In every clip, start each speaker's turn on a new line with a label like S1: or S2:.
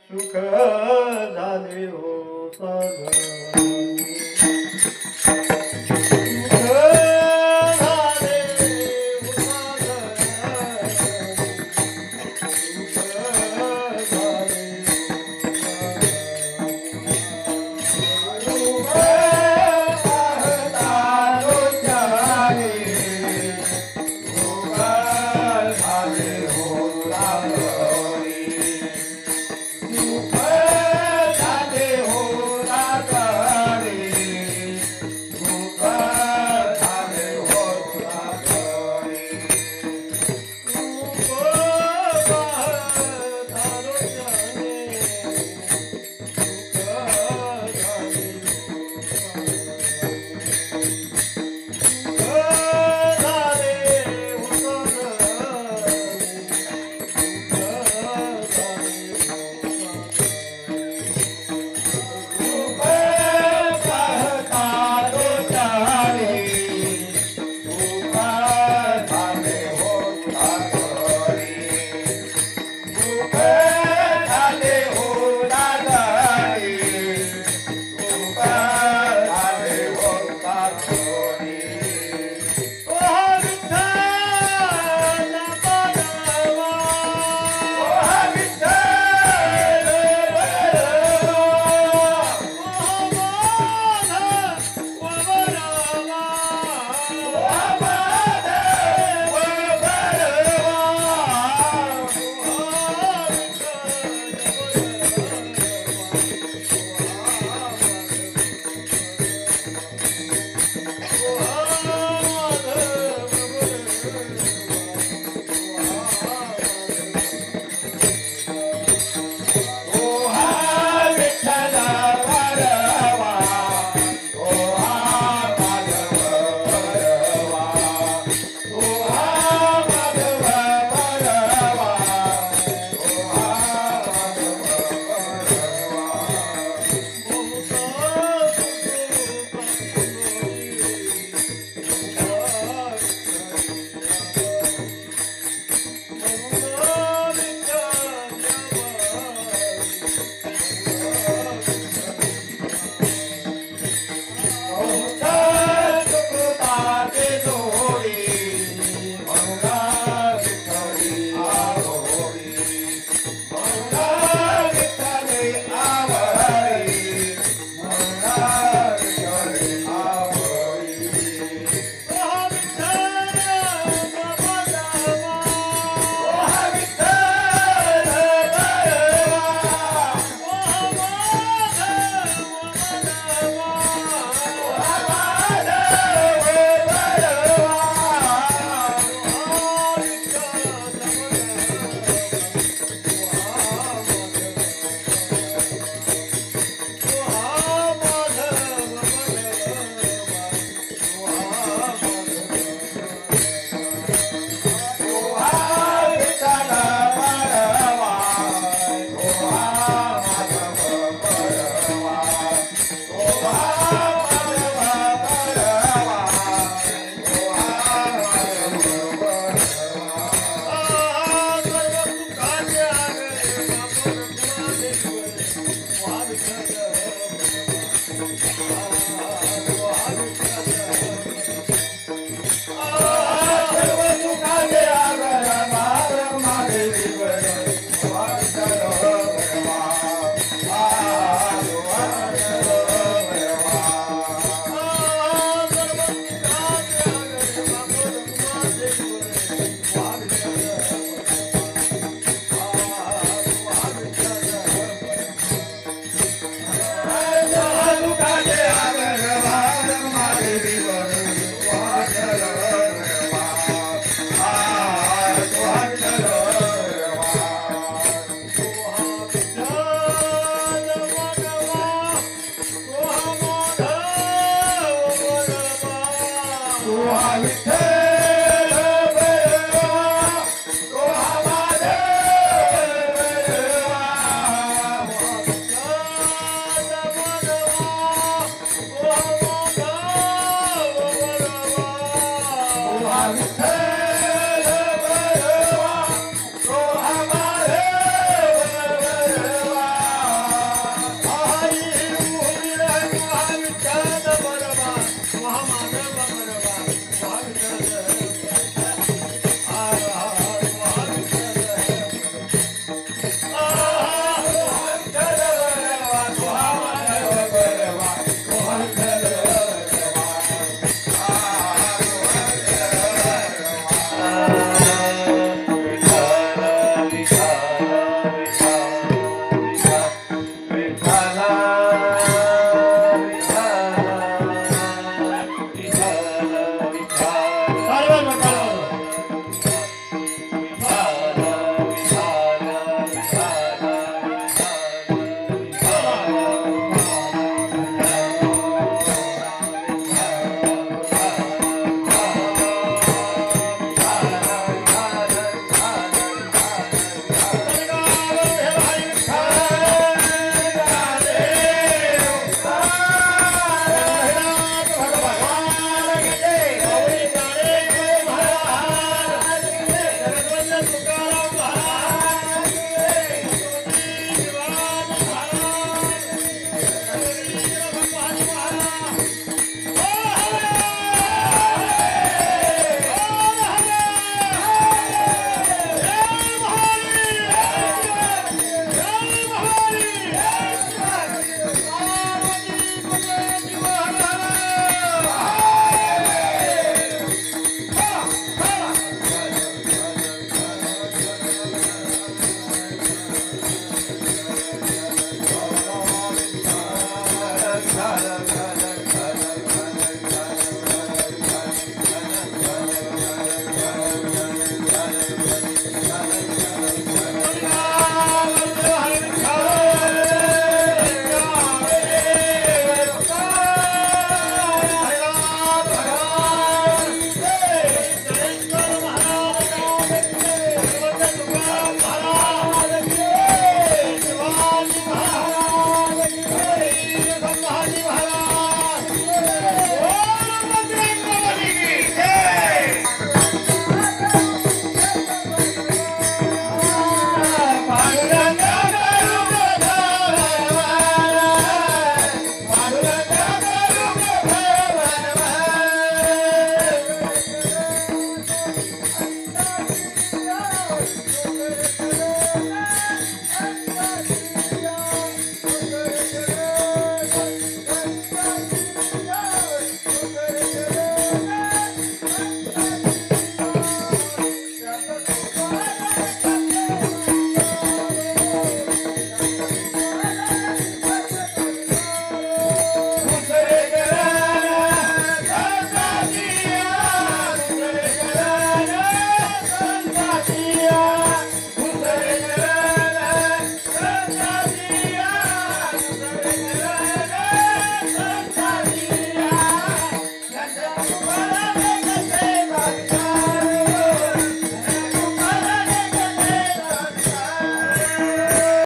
S1: सुख झाले हो सागरी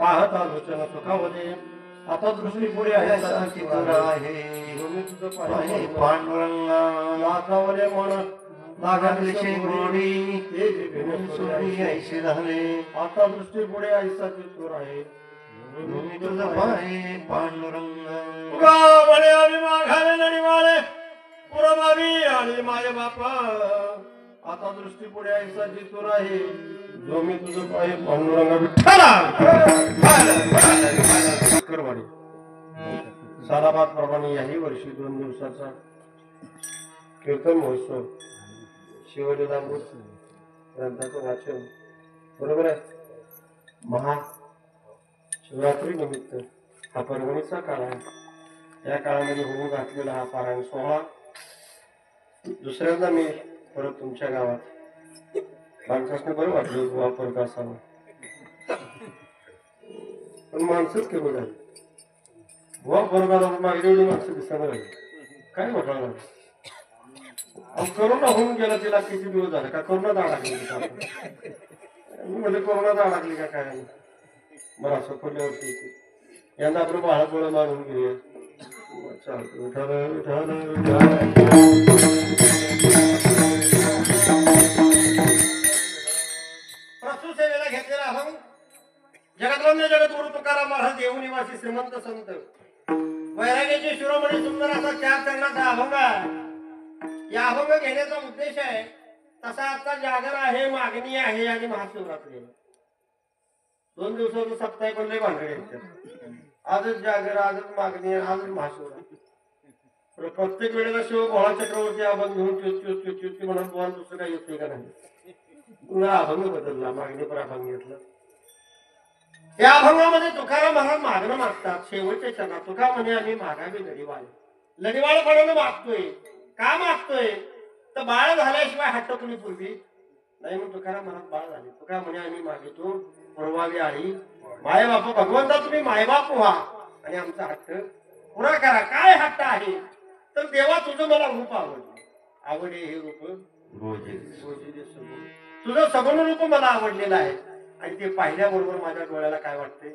S1: पाहता लोचन सुखावले आता दृष्टी पुढे आहे
S2: पांडुरंगा
S1: नाथावले मन
S2: नागातले गोडी
S1: ते
S2: सोडी ऐशी झाले
S1: आता दृष्टी पुढे ऐसा चित्तूर आहे
S2: तुझं पाय पांडुरंगा
S1: म्हणे आम्ही माघावे नडीवाळे पुरमावी आणि माय बापा आता दृष्टी पुढे ऐसा चित्तूर आहे जो मी तुझं पाय पांडुरंगा विठ्ठला करवाडी साराबाद प्रमाणे याही वर्षी 2 दिवसाचा कीर्तन महोत्सव शिवलीलामृत ग्रंथाचं वाचन बरोबर आहे महा शिवरात्री निमित्त हा परभणीचा काळ आहे या काळामध्ये होऊ घातलेला हा पारायण सोहळा दुसऱ्यांदा मी परत तुमच्या गावात माणसाने बरं वाटलं गोवा फरक असावा पण माणसंच कमी झाली गोवा फरकाला मागली एवढी माणसं दिसायला लागली काय म्हटलं करोना होऊन गेला तिला किती दिवस झाले का करोना दाड लागली मी म्हणजे करोना दाड लागली का काय बरं असं पडल्यावरती यंदा आपलं बाळा गोळा मारून घेऊया सेवेला घेतलेला अभंग जगद्वंद्य जगद्गुरु तुकाराम महाराज देवनिवासी श्रीमंत संत वैराग्याचे शिरोमणी सुंदर असा 4 चरणाचा अभंग आहे या अभंग घेण्याचा उद्देश आहे तसा आता जागर आहे मागणी आहे आणि महाशिवरात्री 2 दिवसाचं सप्ताह पण लय भांडणे आजच जागर आजच मागणी आजच महाशिवरात्री प्रत्येक वेळेला शिव भोळा चक्रवर्ती अभंग घेऊन म्हणून तुम्हाला दुसरं काही येते का नाही पुन्हा अभंग बदलला मागणी पर अभंग घेतलं या अभंगामध्ये तुकाराम महाराज मागणं मागतात शेवटच्या चरणात तुका म्हणे आम्ही मागावी लढीवाळपणानं मागतोय का मागतोय तर बाळ झाल्याशिवाय हट्ट कुणी पूर्वी नाही म्हणून तुकाराम महाराज बाळ झाले तुका म्हणे आम्ही मागितो पुरवावी आळी माय बाप भगवंता तुम्ही मायबाप व्हा आणि आमचा हट्ट पुरा करा काय हट्ट आहे तर देवा तुझं मला रूप आवडले हे रूप तुझं सगुण रूप मला आवडलेलं आहे आणि ते पाहिल्याबरोबर माझ्या डोळ्याला काय वाटते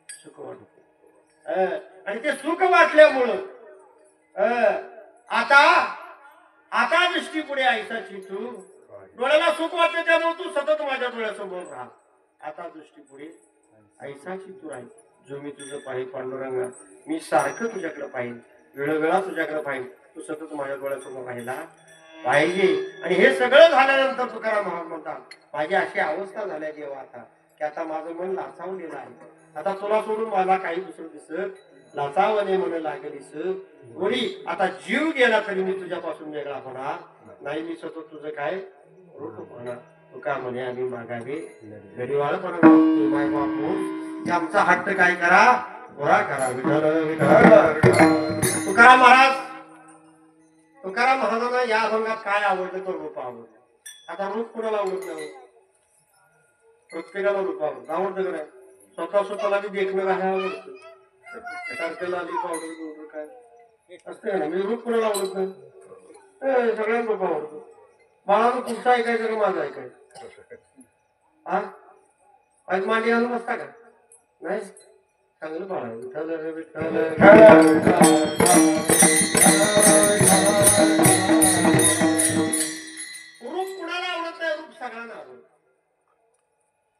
S1: सुख वाटते आणि ते सुख वाटल्यामुळं आता दृष्टी पुढे ऐसाची तू डोळ्याला सुख वाटते त्यामुळे तू सतत माझ्या डोळ्यासमोर राहा आता दृष्टी पुढे ऐसाची तू राहील जो मी तुझं पाहिजे पांडुरंगा मी सारखं तुझ्याकडे पाहिजे वेळोवेळा तुझ्याकडे पाहिजे तू सतत माझ्या डोळ्यासमोर राहिला पाहिजे आणि हे सगळं झाल्यानंतर तुकाराम महाराज म्हणतात माझी अशी अवस्था झाल्या देवा आता की आता माझं मन लाचावलेलं आहे आता तुला सोडून मला काही दुसरं दिसत लाचावणे म्हणून लागेलीस गोडी आता जीव गेला तरी मी तुझ्यापासून वेगळा होणार नाही मी सतत तुझं काय रूप होणार तुका म्हणे आम्ही मागावे गडीवाळ पण माय बापू आमचा हट्ट काय करा पुरा करा तुकाराम महाराजांना या अभंगात काय आवडतं तो रूप आवडतं आता रूप कुणाला आवडत नाही प्रत्येकाला रूप आवडतं का नाही स्वतःला बी देखणं काय आवडतं आली पावडर काय असते ना मी रूप कुणाला आवडत नाही सगळ्यांना रूप आवडतं बाळानं तुमचं ऐकायचं का माझं ऐकायचं हा आज मांडी घालून बसता का नाही चांगलं बाळा रूप कुणाला आवडत नाही रूप सगळ्यांना आवडत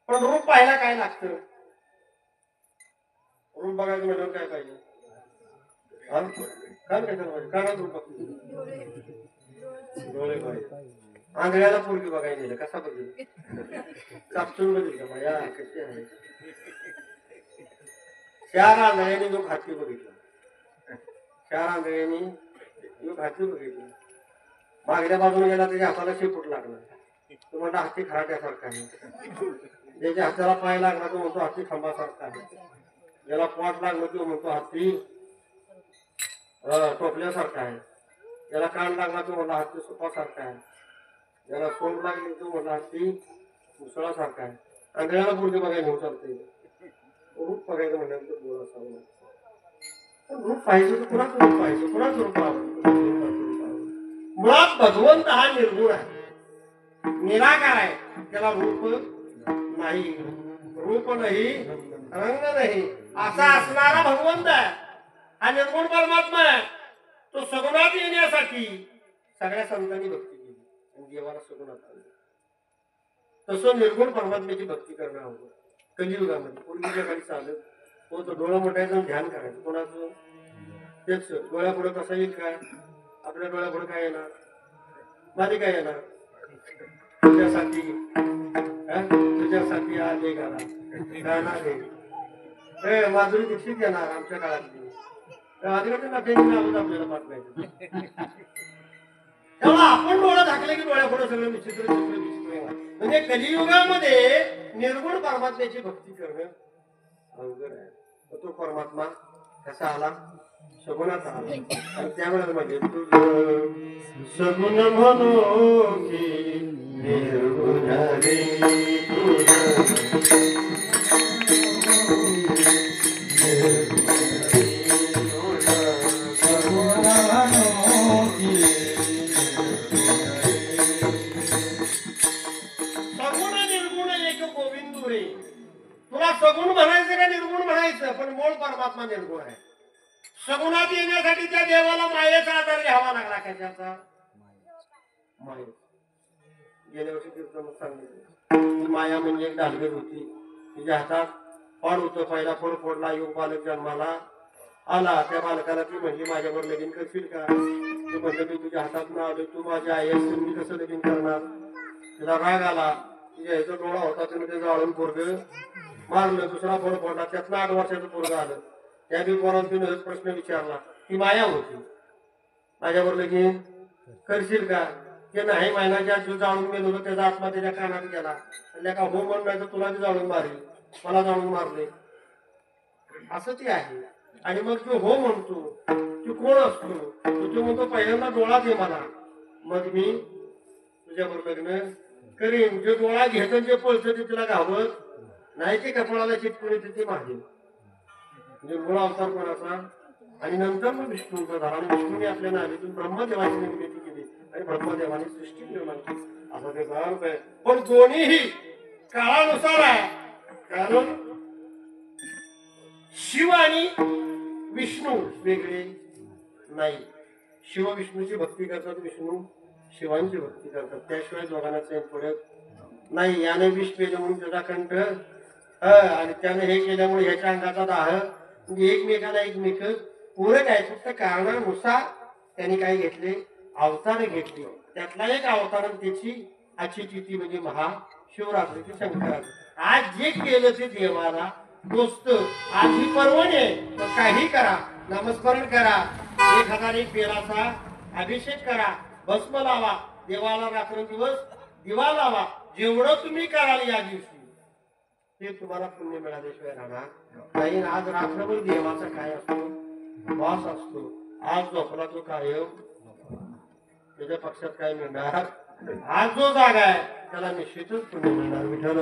S1: पण रूप पाहायला काय लागतं रूप बघायचं म्हटलं काय पाहिजे काय पाहिजे कानात रूप डोळे पाहिजे आंधळ्याला पोरगी बघायला गेलं, कसा बघितलं चापसून बघितलं माझ्या कशी आहे. 4 आंधळ्यांनी जो हाती बघितला, 4 आंधळ्यांनी जो हाती बघितला. मागल्या बाजूने गेला त्याच्या हाताला शेपूट लागला. तो म्हणतो हाती खराट्यासारखा आहे. ज्याच्या हाताला पाय लागला तो म्हणतो हाती खांबासारखा आहे. ज्याला पोट लागलं तो म्हणतो हाती टोपल्यासारखा आहे. ज्याला कान लागला तो म्हणतो हाती सुपासारखा आहे. ज्याला सोंड लागली तो म्हणतो हाती मुसळासारखा आहे. आंधळ्याला पोरगी बघायला घेऊन चालते. रूप बघायचं म्हणायचं बोल असावं. रूप पाहिजे तर कुणाचं रूप पाहिजे, कुणाचं रूप आवडतं. मुळात भगवंत हा निर्गुण आहे, निराकार आहे. त्याला रूप नाही, रूप नाही, रंग नाही, असा असणारा भगवंत आहे. हा निर्गुण परमात्मा आहे. तो सगुणात येण्यासाठी सगळ्या संतांनी भक्ती केली आणि देवाला सगुणात आणलं. तसं निर्गुण परमात्म्याची भक्ती करणं हवं. कलियुगामध्ये पूर्वीच्या काळी चालत होतं, डोळं मोठायचं ध्यान करायचं. कोणाचं तेच डोळ्यापुढे कसं येईल काय, आपल्या डोळ्यापुढे काय येणार, माझी काय येणार, तुझ्यासाठी तुझ्यासाठी आले गाणार हे माधुरी दीक्षित येणार आमच्या काळातली. आदिवासी नाट्यांची नावच आपल्याला पाठवायचं. तेव्हा आपण डोळा झाकले की डोळ्यापुढे सगळं विचित्र चित्र दिसतोय. म्हणजे कलियुगामध्ये निर्गुण परमात्म्याची भक्ती करणं अवघड आहे. तो परमात्मा कसा आला, सगुणाचा आला. आणि त्यावेळेला म्हणजे तुझं सगुण म्हणू की निर्गुण रे तुला सगुण म्हणायचं का निर्गुण म्हणायचं, पण मूळ परमात्मा निर्गुण आहे. सगुणात येण्यासाठी त्या देवाला मायेचा आधार घ्यावा लागला. कशाचा? माये. गेल्या वर्षी कीर्तनात सांगितलं माया म्हणजे एक डालगेर होती. तिच्या हातात फळ होतं. पहिला फळ फोडला, योग बालक जन्माला आला. त्या बालकाला ती म्हणली माझ्यावर लगीन करशील का? ते म्हणलं मी तुझ्या हातात ना आलो, तू माझ्या आई असेल, मी कसं लगीन करणार? तिला राग आला. तिच्या ह्याचा डोळा होता, तिने ते जाळून पोरगं मारलं. दुसरा फळ फोडला, त्यातनं 8 वर्षाचं पोरगं आलं. त्या बी पोराला तिने प्रश्न विचारला. ती माया होती, माझ्यावर लगीन करशील का? ते नाही महिन्याच्या जो जाळून गेलो होतो त्याचा आत्मा त्याच्या कानात गेला. का हो म्हणलं तुला बी जाळून मारली, मला जाळून मारले, असं ते आहे. आणि मग तो हो म्हणतो, तू कोण असतो? तो म्हणतो पहिल्यांदा डोळा दे मला, मग मी तुझ्याबरोबर लग्न करीन. जे डोळा घेत जे पळतं ते तिला घावत नाही, ते कपाळाला चिटकून ते मागे. म्हणजे मूळ अवतार कोणाचा? आणि नंतर मग विष्णूचा झाला. आणि विष्णूने आपल्या नावीतून ब्रह्मदेवाची निर्मिती केली आणि ब्रह्मदेवाने सृष्टी निर्माण केली. असं ते अर्थ आहे. पण दोन्हीही काळानुसार आहे. कारण शिव आणि विष्णू वेगळे नाही. शिव विष्णूची भक्ती करतात, विष्णू शिवांची भक्ती करतात. त्याशिवाय दोघांना फरक नाही. याने विष पेलं म्हणून त्याचा कंठ, आणि त्याने हे केल्यामुळे ह्याच्या अंगाचा दाह. म्हणजे एकमेकाला एकमेक पूरक आहे. फक्त कारणानुसार त्यांनी काय घेतले, अवतार घेतले. त्यातला एक अवतार त्याची आजची तिथी म्हणजे महाशिवरात्रीची शंकराची. आज जे केलं ते देवाला दोस्त. आज ही पर्वणी आहे, तर काही करा, नामस्मरण करा, 1001 बेलाचा अभिषेक करा, भस्म लावा, देवाला रात्रंदिवस दिवा लावा. जेवढं तुम्ही कराल या दिवशी ते तुम्हाला पुण्य मिळाल्याशिवाय राहणार नाही. आज रात्रभर देवाचा काय असतो, वास असतो. आज झोपला तो कायम, त्याच्या पक्षात काय मिळणार? आज जो जागा आहे त्याला निश्चितच पुण्य मिळणार. विठ्ठल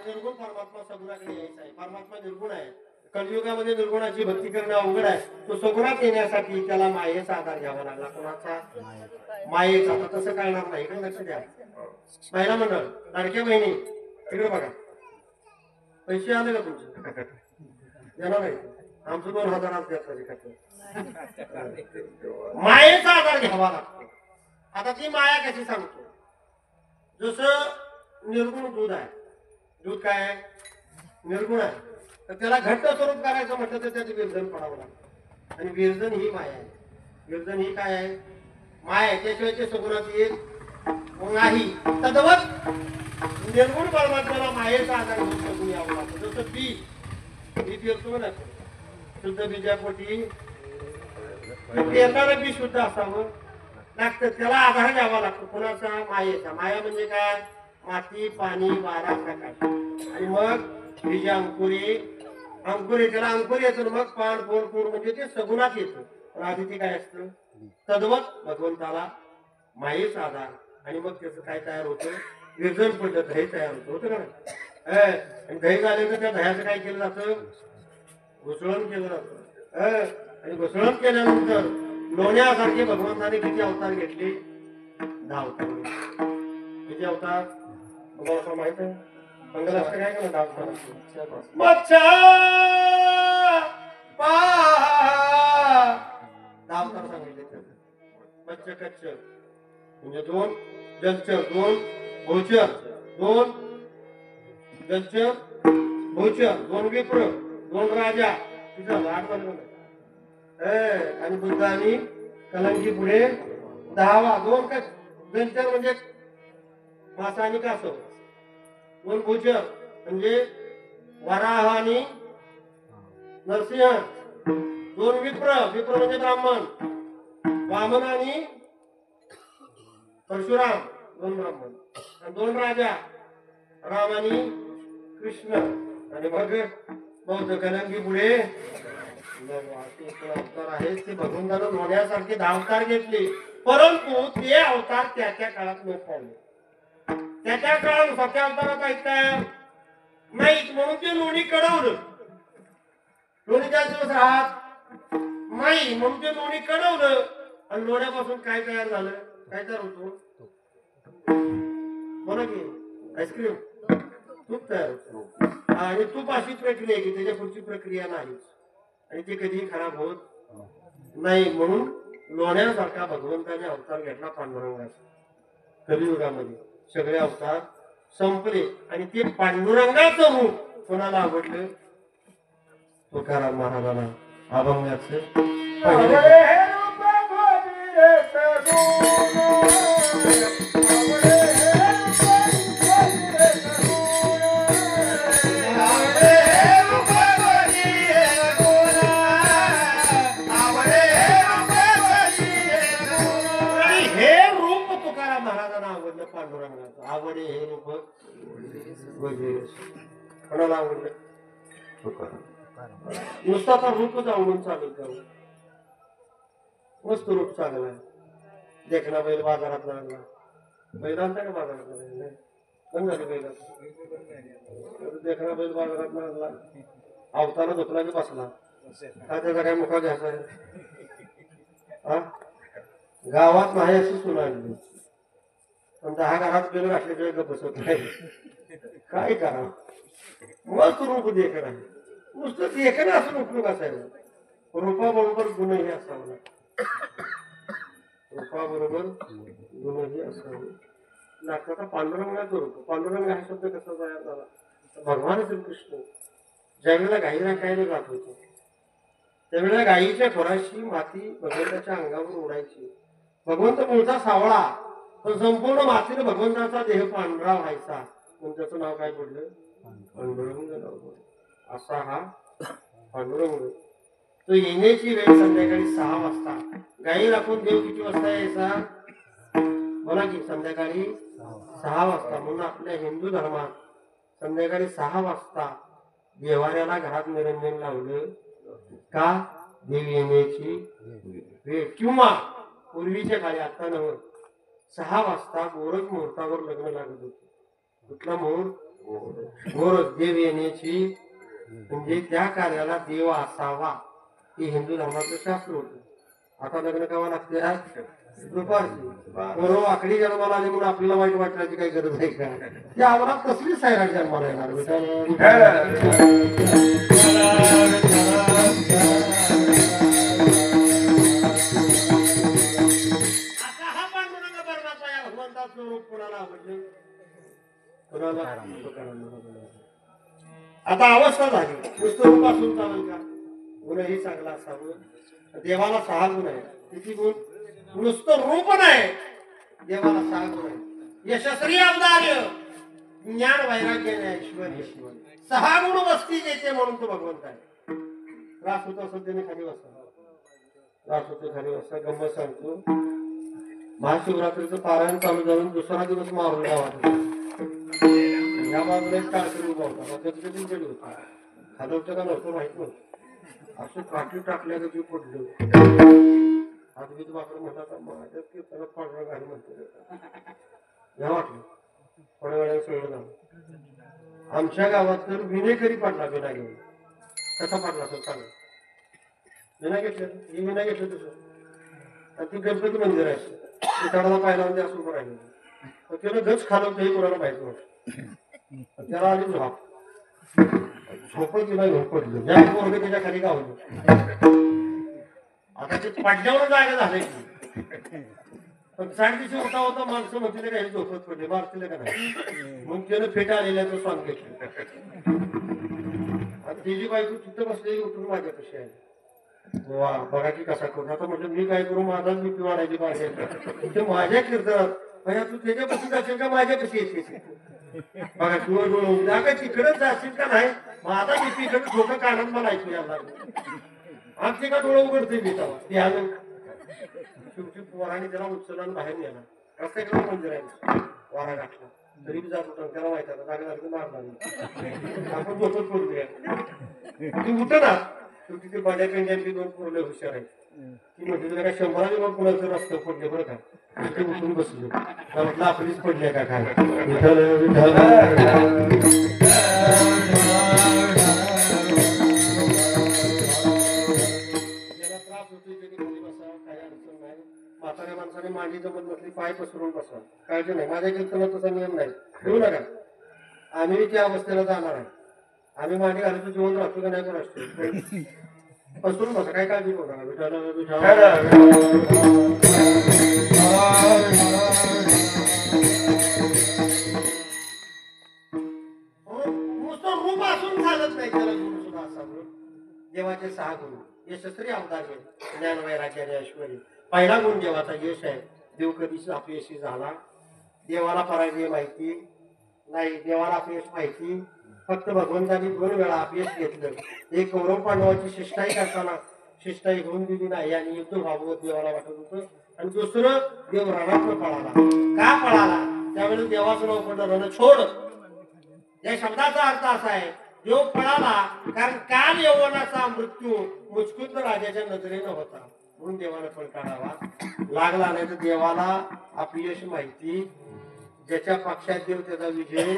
S1: निर्गुण परमात्मा सगुणाकडे यायचा आहे. परमात्मा निर्गुण आहे. कलियुगामध्ये निर्गुणाची भक्ती करणं अवघड आहे. तो सगुणात येण्यासाठी त्याला मायेचा आधार घ्यावा लागला. कोणाचा? मायेचा. आता तसं कळणार नाही. इकडे लक्ष द्या. महिला मंडळ, लाडक्या बहिणी इकडे बघा. पैसे आले का तुमचे? देणार नाही. आमचं 2000 मायेचा आधार घ्यावा लागतो. आता ती माया कशी सांगतो? जसं निर्गुण दूध आहे. दूध काय आहे? निर्गुण आहे. तर त्याला घट्ट स्वरूप करायचं म्हटलं तर त्याचं विरजन पडावं लागतं. आणि विरजन ही माया आहे. विरजन ही काय आहे? माया आहे. त्याशिवाय ते सगुणात येत नाही. तद्वत निर्गुण परमात्म्याला मायेचा आधार होऊन सगुण यावं लागतं. जसं बी पेरतो ना, शुद्ध बीजापोटी पेरणारं बी शुद्ध असावं लागतं. त्याला आधार द्यावा लागतो. कोणाचा? मायेचा. माया म्हणजे काय? माती, पाणी, वारा, प्रकाश. आणि मग बीज अंकुर त्याला अंकुर येतो. मग पान, फोड, फूड म्हणजे ते सगुणात येतं. पण आधी ते काय असतं? तद्वत भगवंताला मायेचा आधार. आणि मग त्याचं काय तयार होतं? विरजन पद्धत दही तयार होतं का? आणि दही झाले तर त्या दह्याचं काय केलं जातं? घुसळण केलं जातं. आणि घुसळण केल्यानंतर लोण्यासारखे भगवंताने किती अवतार घेतले? 10 अवतार. किती अवतार तुम्हाला माहित आहे? मंगलाष्टक काय केलं? 10 अवतार. मच्छा 10 अवतार सांगितले. मत्स्य कच्छ म्हणजे 2, जलचर 2, भूचर 2, जलचर भूचर 2, विप्र 2, राजा. तिथं 8 झालं. आणि बुद्ध आणि कलंकी पुढे 10वा. 2 काय? जलचर म्हणजे मासा आणि कासव. 2 भूचर म्हणजे वराह आणि नरसिंह. 2 विप्र म्हणजे ब्राह्मण. वामन आणि परशुराम 2 ब्राह्मण. आणि 2 राजा राम आणि कृष्ण. आणि मग बौद्ध कलंकी पुढे अवतार आहेत. ते भगवंतानं लोण्यासारखे 10 अवतार घेतले. परंतु ते अवतार त्या काळात लोक पावले. त्या काळात सत्या अवतारात आहेत का? नाहीत. म्हणून ते लोणी कडवलं. लोणी त्या दिवस राहत नाही म्हणून ते लोणी कडवलं. आणि लोण्यापासून काय तयार झालं? काय तयार होतो? बोला की आईस्क्रीम, तूप तयार होतो. आणि तूप अशी प्रक्रिया आहे की त्याच्या पुढची प्रक्रिया नाही. आणि ते कधीही खराब होत नाही. म्हणून लोण्यासारखा भगवंताने अवतार घेतला पांडुरंगाचा. कलियुगामध्ये सगळे अवतार संपले. आणि ते पांडुरंगाचं रूप कोणाला आवडलं? तुकाराम महाराजांना. अभंगाचं आवडे हे रूप कोणाला आवडलं? नुसता तर रूपच आवडून चालेल का? मस्त रूप चांगला आहे. देखना बैल बाजारात लागला. बैल आणता का बाजारात? बंद झाली बैल. देखना बैल बाजारात लागला. अवतारा झोपला की बसला. काय त्याचा काय मुखा घ्यायचा आहे? गावात नाही अशी सुनावली. पण 10 घरात बेल घातल्याशिवाय गप्प बसत नाही. काय करा? मस्त रूप देखणं आहे. नुसतं देखणं असं उपयोग असायला. रूपाबरोबर गुणही असावा. रूपाबरोबर गुणही असावे लागतात. पांडुरंगाचं रूप. पांडुरंग हा शब्द कसा तयार झाला? भगवान श्रीकृष्ण ज्यावेळेला गाई राखायला जात होते त्यावेळेला गाईच्या खोराशी माती भगवंताच्या अंगावर उडायची. भगवंत मूळचा सावळा, पण संपूर्ण मातीने भगवंताचा देह पांढरा व्हायचा. म्हणून त्याचं नाव काय पडलं? पांडुरंग नाव पडलं. असा हा पांडुरंग. तो येण्याची वेळ संध्याकाळी 6 वाजता. गाई राखून देव किती वाजता यायचा? बोला की संध्याकाळी 6 वाजता. म्हणून आपल्या हिंदू धर्मात संध्याकाळी 6 वाजता देवाऱ्याला घरात निरंजन लावलं का? देव येण्याची वेळ. किंवा पूर्वीच्या काळी, आता नव्हतं, 6 वाजता गोरख मुहूर्तावर लग्न लागत होते. कुठला मुहूर्त? गोरख. देव येण्याची म्हणजे त्या कार्याला देव असावा हे हिंदू धर्माचं शास्त्र होतं. आता लग्न केव्हा लागते? दुपारची. बरोबर आकडी जन्माला आली म्हणून आपल्याला वाईट वाटण्याची काही गरज आहे का? ते आम्हाला कसली सैराट जन्माला येणार? आता अवस्था झाली. नुसतं रूप असून चालेल का? गुणही चांगला असावं देवाला 6 गुण आहे. किती गुण? नुसतं रूप नाही, देवाला 6 गुण आहे. यशस्वी अवतार्य, ज्ञान वैराग्य आणि ऐश्वर्य, 6 गुण वस्ती देते म्हणून तो भगवंत आहे. त्रास होतो असं त्याने खाली बसा, त्रास होतो खाली बसा. गंमत सांगतो, महाशिवरात्रीचं पारायण चालू झालं, दुसरा दिवस मारून गावात या बाजूला एक टाळकरी उभा होता, त्याच्यातून गेली होता. खाली होतं का नव्हतं माहित नव्हतं. असं काठी टाकल्या की पडलं. आजबीत बाकडं म्हणतात, माझ्या कीर्तनात पांढरा घाल म्हणतो. या वाटलं थोड्या वेळाने सगळं झालं. आमच्या गावात तर विनेकरी पाडला, विना घेऊन. कसा पाडला तर सांगा. विना घेतलं, हे विना घेतलं तसं. आणि ती गणपती मंदिर आहे, विठाला पाहिला म्हणजे असं उभं राहिलं. त्याला गच खालं तेही कोणाला माहित नव्हतं. त्याला आली झोप, झोपत तिला घेऊन पडलं. ज्या पोरगे त्याच्या खाली गावलं. आता ते पडल्यावर जागा झाले की पण 8:30 उठा होता. माणसं म्हणतील काही झोपत पडले, मारतील का नाही. मग त्यानं फेटा आलेल्या तो सांग घेतलं. आणि तिची बायको तिथं बसलेली उठून माझ्यापाशी आहे. वा बघा की कसा करू. आता म्हटलं मी काय करू, माझाच बीपी वाढायची पाहिजे. ते माझ्या कीर्तनात भैया तू त्याच्यापाशी जाशील का माझ्यापाशी येशील. बघा तू उद्या का तिकडच जाशील का नाही. माझा बीपी इकडे झोपं काढत मला ऐकू यायला लागलं. आमचे का डोळं उघडते मी तेव्हा शेवटी पोराने त्याला उचलून बाहेर नेला. रस्त्याकडे मंदिर आहे, वारा घातला तरी जात होता. त्याला माहिती आता जागा झाली मारला. आपण झोपत पडूया ती उठ ना. शेवटी ते बाड्या पेंड्यांची 2 पोरले हुशार आहेत. ती म्हटली तुला काय 100 लोक कुणाचं रस्ते पडले बरं का. ते उठून बसले. त्या म्हटलं आपलीच पडले का काय. विठ्ठल विठ्ठल म्हाताऱ्या माणसाने मांडी जमत नसली पाय पसरून बसवा. काळजी नाही, माझ्या कीर्तनात तसा नियम नाही. ठेवू नका. आम्ही त्या अवस्थेला जाणार आहे. आम्ही मांडी घालायचं जीवन राहतो का नाही पण असतो. पसरून बसा, काय काळजी करू नका. नुसतं रूप असून चालत नाही, त्याला गुरु सुद्धा असावं. देवाचे 6 गुण. यशस्वी अवतार्य, ज्ञान वैराग्य आणि ऐश्वर्य. पहिला गुण देवाचा यश आहे. देव कधीच अपयशी झाला. देवाला पराजय माहिती नाही, देवाला अपयश माहिती. फक्त भगवंतांनी 2 वेळा अपयश घेतलं. एक कौरव पांडवाची शिष्टाई करताना शिष्टाई होऊन दिली नाही आणि युद्ध व्हावं देवाला वाटत होतं. आणि दुसरं देव रणात पळाला. का पळाला? त्यावेळेस देवाचं नाव पडलं रणछोड. या शब्दाचा अर्थ असा आहे, देव पळाला कारण काल यौवनाचा मृत्यू मुचकुंद राजाच्या नजरेनं होता म्हणून देवाला पळ काढावा लागला. नाही तर देवाला अपयश माहिती. ज्याच्या पक्षात देव त्याचा विजय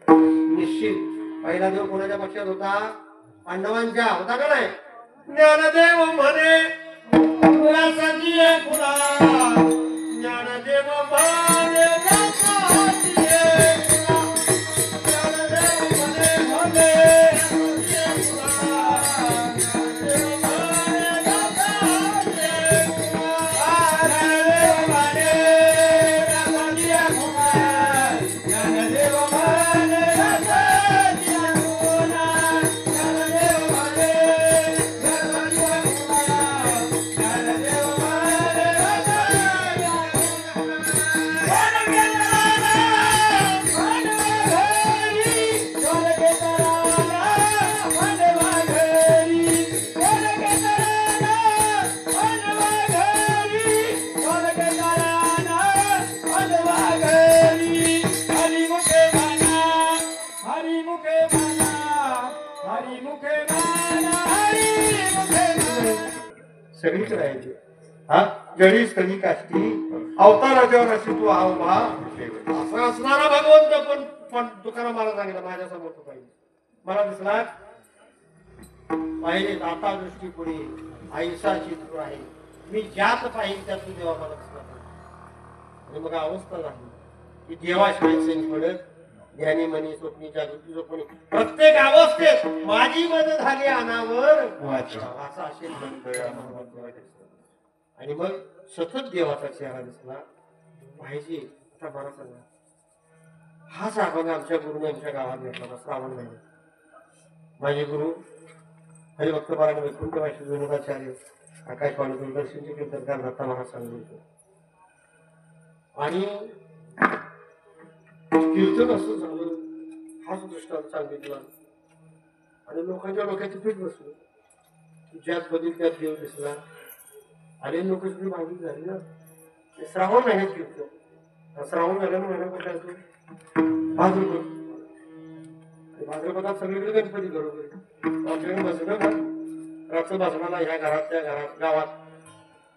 S1: निश्चित. पहिला देव कोणाच्या पक्षात होता? पांडवांच्या होता का नाही. ज्ञानदेव म्हणे ज्ञानदेव म्हणे सगळीच राहायची. हा जडी सगळी काष्टी अवताराच्यावर अशी तू आव्हा असं असणारा भगवंत. पण तुकाराम मला सांगितलं माझ्या समोर तू पाहिजे. मला दिसला पाहिले आता दृष्टी पुढे आईसा चित्र आहे. मी ज्यात पाहिजे त्यात तू देवा मला दिसला. आणि मग अवस्था झाली की देवाशिवाय पडत ज्ञानी मनी स्वप्नी जागृती स्वप्नी प्रत्येक अवस्थेत माझी मदत झाली अनावर असा असेल. आणि मग सतत देवाचा चेहरा दिसला पाहिजे. आता मला सांगा, हाच अभंग आमच्या गुरुने आमच्या गावात घेतला श्रावण महिन्यात. माझे गुरु हरिभक्त पारायण वैकुंठ विनोदाचार्य आकाशवाणी दूरदर्शनचे कीर्तनकार दत्ता महाराज सांगितलं आणि कीर्तन असं झालं हाच दृष्टांत सांगितला आणि लोकांच्या डोक्याची पीठ बसली ज्यात बदल त्यात देव दिसला आणि लोक सगळी मागणी झाली ना श्रावण महिन्यात कीर्तन श्रावण महिन्यात महिना कुठला येतो भाद्रपद भाद्रपदात सगळीकडे गणपती बरोबर आमच्याकडे बसलं ना रात्र भाजनाला ह्या घरात त्या घरात गावात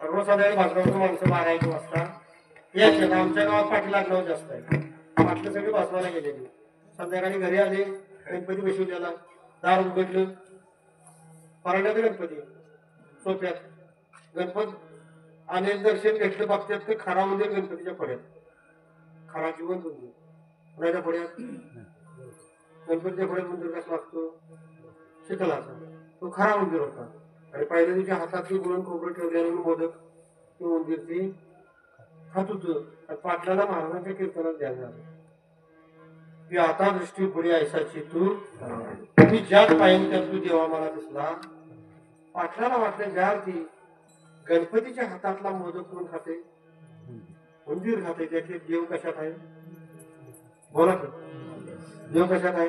S1: रोज संध्याकाळी भाजनाचं माणसं 12-1 वाजता यायचे आमच्या गावात पाठी लागणार जास्त आहे पाटलं सगळे भाजनाला गेलेली संध्याकाळी घरी आले गणपती बसवलेला दार उघडलं परांड्यात गणपती सोप्यात गणपत आणि दर्शन घेतलं बघतात तर खरा मंदिर गणपतीच्या पड्यात खरा जिवंत मंदिर पुण्याच्या पड्यात गणपतीच्या पड्यात मंदिर कसं लागतो शीतलाचा तो खरा मंदिर होता आणि पहिल्या दिवशी हातातली गुळण खोबरं ठेवल्याने मोदक ते मंदिर ते खात होतं पाटलाला महाराजांच्या कीर्तनात ध्यान झालं की आता दृष्टी पुढे ऐसाची तू मी ज्यात पाहिजे त्यात तू देवा मला दिसला पाटलाला वाटलं ज्या अर्थी गणपतीच्या हातातला मोदक करून खाते मंदिर खाते त्याचे देव कशात आहे बोला की देव कशात आहे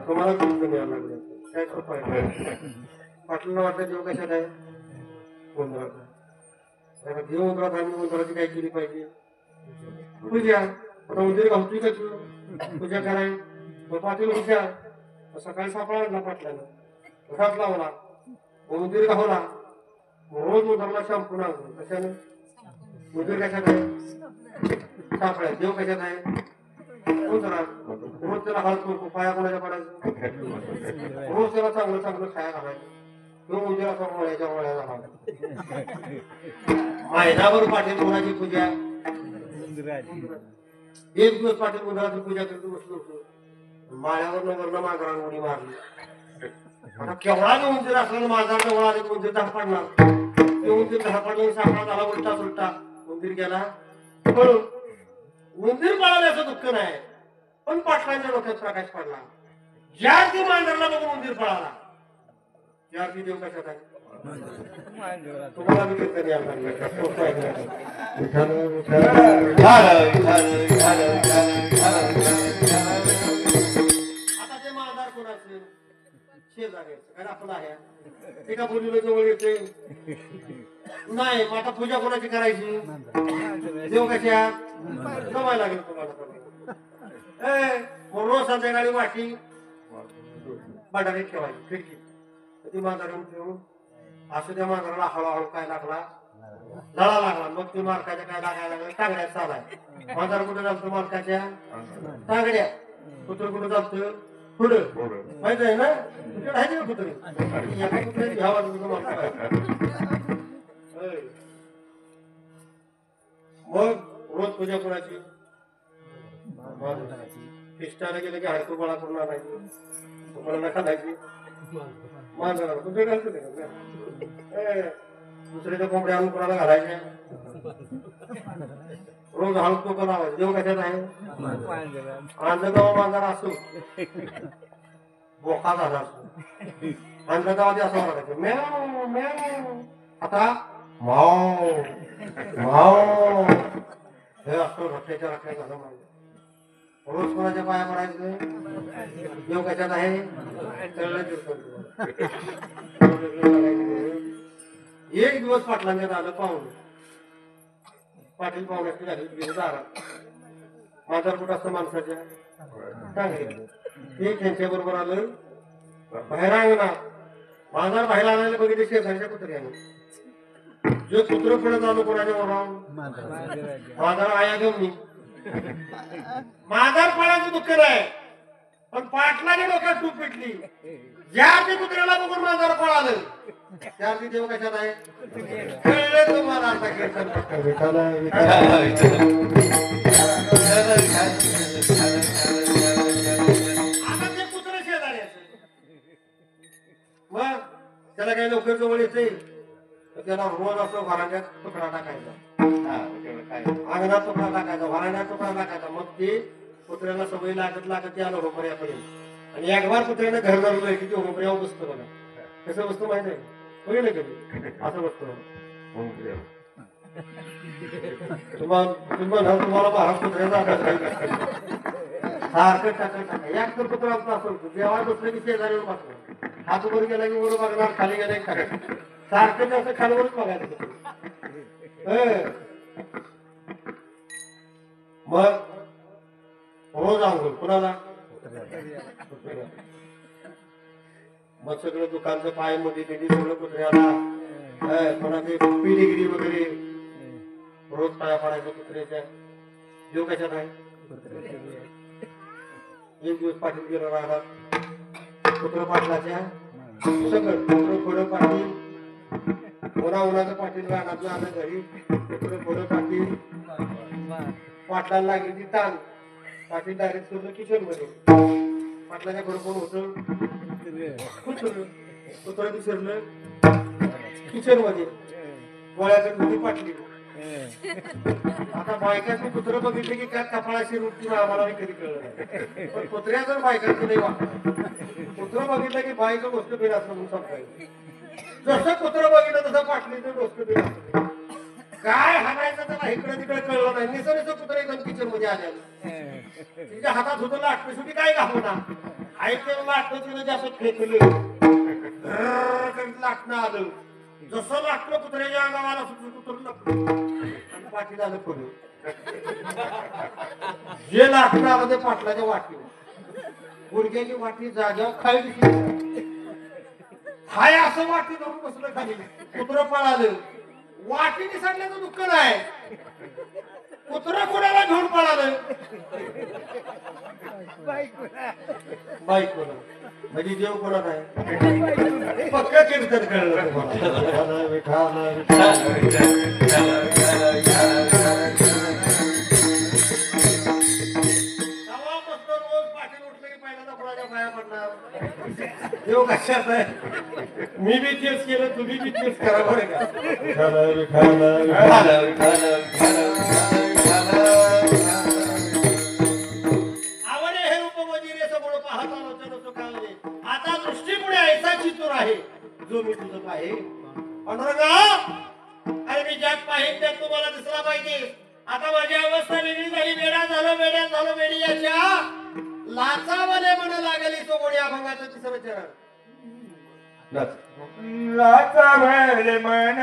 S1: तुम्हाला कीर्तन यायला लागले काय सोपं आहे पाटलाला वाटलं देव कशात आहे मंदिरात देव मंदिरात आम्ही मंदिराची काय केली पाहिजे पूजा आता मंदिर घालतोय का तू पूजा कराय मग पाटील हुशार सकाळी सापळा पाटल्यानं घरात लावला मंदिर गावला रोज मंदिरला शॅम्पू लागतो कशाने मंदिर कशात आहे सापळ्या देव कशात आहे रोज त्याला घालतो पाया कोणाच्या पडायचं रोज त्याला चांगलं चांगलं खाया घालायचं तो मंदिराचा वळ्याच्या वळ्या झाला महिनाभर पाटील कोणाची पूजा 1 दिवस पाटील मंदिराची पूजा करतो बसलो होतो माळ्यावर वर्ण मागरांग उडी मारली आता केवढा जो मंदिर असलं माझा जवळ आले मंदिर दहा पडणार ते मंदिर दहा पडलं सापळा झाला उलटा सुलटा मंदिर गेला पळून मंदिर पळाल्याचं दुःख नाही पण पाटलांच्या डोक्यात प्रकाश पडला ज्या ती मांडरला बघून मंदिर पळाला त्या ती देव कशात आहे तुम्हाला मी कीर्तन यायला आता ते मांदार कोणाचं शेजारी कारण आपण आहे एका बोलीला जवळ येते नाही मग आता पूजा कोणाची करायची देव कशा जमायला लागेल तुम्हाला रोज संध्याकाळी वाटी भांडारीत ठेवायची खिडकी ती मांजरावून ठेवून असं त्या मांजराला हळूहळू काय लागला लळा लागला मग ती मालकाच्या काय लागायला लागला टांगड्यात चालाय मांजर कुठे चालतो मालकाच्या टांगड्या कुत्र कुठं चालतं पुढं माहित आहे ना तुझ्याकडे आहे ना कुत्री एका कुत्र्याची घ्यावा तुझं मालक मग रोज पूजा कोणाची इष्टाला गेलं की हडकू गोळा करून आणायची तुम्हाला खालायची मांजराला तुमच्या घालतो दुसऱ्याच्या कोंबड्या आणून कोणाला घालायच्या रोज हळू तो लावायचं देव कशात आहे अंधगाव मांजरा असो बोका झाला असतो अंधगावात असं म्हणायचं म्याव म्याव आता माव माव हे असतो रस्त्याच्या रस्त्या झालं माझं रोज कोणाच्या पाया पडायचं देव कशात आहे एक दिवस पाटलांच्यात आलं पाहुणे पाटील पाहुण्याची झाली गेली दारात मांजर कुठं असतं माणसाच्या सांगितलं ते त्यांच्या बरोबर आलं बाहेर अंगणात मांजर बाहेर आणायला बघितले शेजारच्या कुत्र्याने जो कुत्र पुढे चालू कोणाच्या बरोबर मांजर आया घेऊन मी मांजर पळायचं दुःख नाही पण पाटलाच्या डोक्यात टूप पिटली ज्या ते कुत्र्याला बघून मांजर पळालं त्या देव कशात आहे कळले तुम्हाला आता कीर्तन आता ते कुत्र शेजारी मग त्याला काही लवकर जवळ येते त्याला रोज असं घराण्यात तुकडा टाकायचा अंगणात तुकडा टाकायचा घराण्यात तुकडा टाकायचा मग ते कुत्र्याला सवय लागत लागत आलं होमऱ्यापर्यंत आणि एक बार कुत्र्याने घर धरलं की ते होमऱ्यावर बसतं बघा कसं बसतं माहिती आहे होईल कधी असं बसतो तुम्हाला महाराज कुत्र्याचा अभ्यास सारखं टाका एक तर कुत्रा आमचा असं जेव्हा बसलं की शेजारी बसलं हात वर गेला की वर बघणार खाली गेला की खाली सारखं असं खालीवरच बघायचं मग रोज आंघोळ कुणाला मग सगळं दुकानचं पाय मध्ये त्यांनी सगळं कुत्र्याला पुन्हा ते पिढीगिरी वगैरे रोज पाया पडायचं कुत्र्याच्या जीव कशात आहे एक दिवस पाटील गेलो राहणार कुत्र पाटलाच्या सगळं कुत्र फोडं पाटील उन्हाचं पाटील राहणार आलं घरी कुत्र फोडं पाटील पाटलाला लागली ती ताण पाटील डायरेक्ट सोडलं किचन मध्ये पाटलाच्या बरोबर होतं कुत्र विसरलं किचन मध्ये गोळ्याकडे होती पाटली आता बायकांनी कुत्र बघितलं की काय कपाळाशी रुटती आम्हाला कधी कळलं नाही पण कुत्र्या जर बायकांची नाही वाटत कुत्र बघितलं की बायचं गोष्ट बिन असं म्हणून समजायचं जसं कुत्र बघितलं तसं पाटलीचं गोष्ट बिन असतं काय हाणायचं त्याला इकडे तिकडे कळलं नाही निसर्ग कुत्र एकदम किचन मध्ये आलेलं तिच्या हातात होतं लाटणं शेवटी काय घालवणार ऐकलं लाटणं तिनं जास्त फेकलं लाटणं आलं जसं लाटलं कुत्र्याच्या अंगावाला कुत्रलं आणि पाठी झालं पुढे जे लाटणं आलं ते पाटलाच्या वाटीवर गुडघ्याची वाटी जाग्यावर खाली हाय असं वाटी धरून बसलं खाली कुत्रं पळालं वाटी निसटल्याचं दुःख नाही कुत्र कोणाला घेऊन पळालं बाईक म्हणजे देव कोणाला आहे पक्क कीर्तन कळलं रोज पाठी उठले की पहिल्यांदा कोणाच्या पाया पडणार देव कशात आहे मी बी तेच केलं तुम्ही बी तेच करा बरं आवडे हे उपमजिरे समोर पाहता आता दृष्टीमुळे ऐसा चितूर आहे जो मी तुझं पाहे पांडुरंगा अरे मी ज्यात पाहिजे त्यात तुम्हाला दिसला पाहिजे आता माझी अवस्था वेगळी झाली वेड्या झालो वेडियाच्या लाचावले म्हण लागली सोगोडी अभंगाचं तिसरं चरण
S3: लाचावले म्हण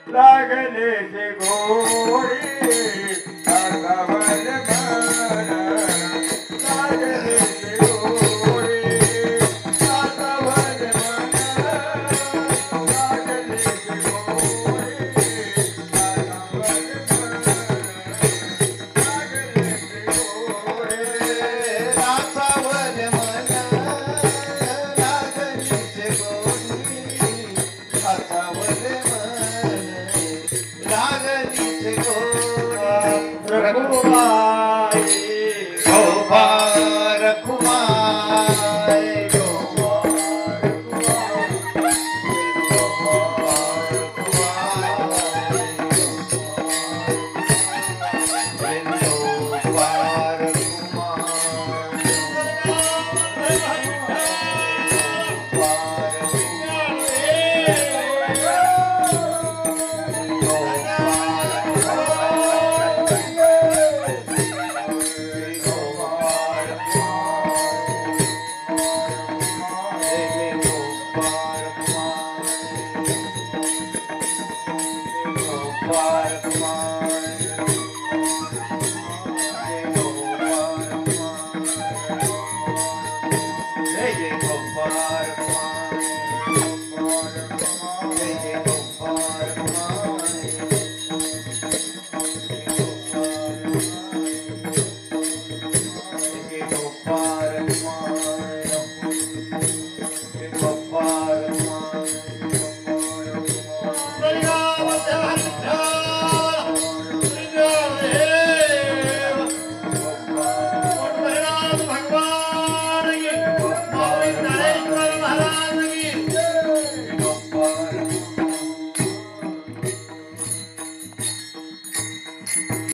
S3: लागले से गोडी लाचावले म्हण लागले से गोडी लाचावले म्हण लागले से गोडी